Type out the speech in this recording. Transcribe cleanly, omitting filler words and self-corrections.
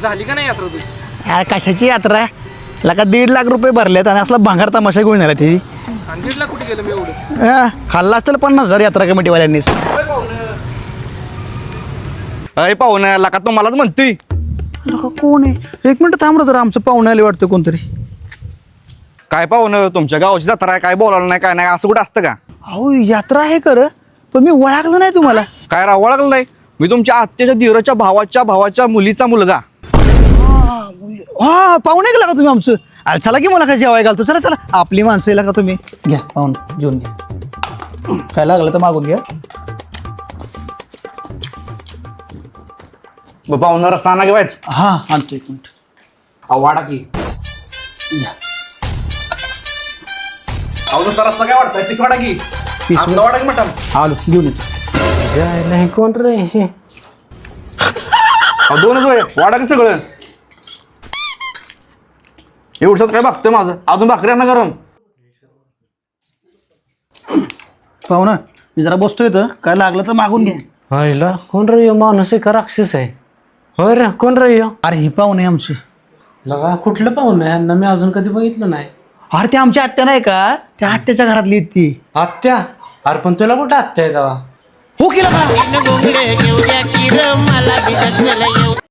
झाली का नाही यात्रा तू? यार कशाची यात्रा आहे? लका 1.5 लाख रुपये भरलेत आणि असला भांगार तमाशा घेऊन आला ती. आणि 1.5 लाख कुठे गेलं मी एवढं? खाल्ला असतील 50,000 यात्रा कमिटीवाल्यांनीच. अय पाहुणं लका तुम्हालाच म्हणतोय. लका कोण आहे? 1 मिनिट थांब तर आमचं पाहुणे आले वाटतं कोणतरी. काय पाहुणं तुमच्या गावाची जत्रा आहे, काय बोलायला नाही काय नाही असं कुठं असतं का? अहो यात्रा आहे कर, पण मी ओळखलं नाही तुम्हाला. काय राव ओळखलं नाही? मी तुमच्या आत्याच्या धीराच्या भावाच्या मुलीचा मुलगा. हा पाहुणे गेला का तुम्ही आमचं? अरे चला की मला काय जेवाय घालतो. चला चला आपली माणसं येईल का तुम्ही? घ्या पाहून जेवून घ्या. काय लागलं तर मागून घ्या. पाहुणं रस्ता ना घेवायच. हा आणतो 1 मिनिट. वाडा की नुसता रस्ता काय वाटतं? तीस वाडा की आपला वाडा की मटम. आलो घेऊन येतो. जायला हे कोण रे हे? 2च होय वाडा की सगळं एवढं काय बघतोय माझं अजून भाकरी ना गरम. पाहुणं मी जरा बसतोय तर काय लागलं तर मागून घ्या. व्हायला कोण रे ह्यो? माणूस आहे का राक्षस आहे? होय रे कोण रे ह्यो? अरे हे पाहुणे आमचे. लगा कुठलं पाहुणं आहे? यांना मी अजून कधी बघितलं नाही. अरे ते आमच्या आत्या नाही का, त्या आत्याच्या घरातली आहेत ती. आत्या? अरे पण तुला कुठं आत्या आहे तेव्हा? हो केलं का?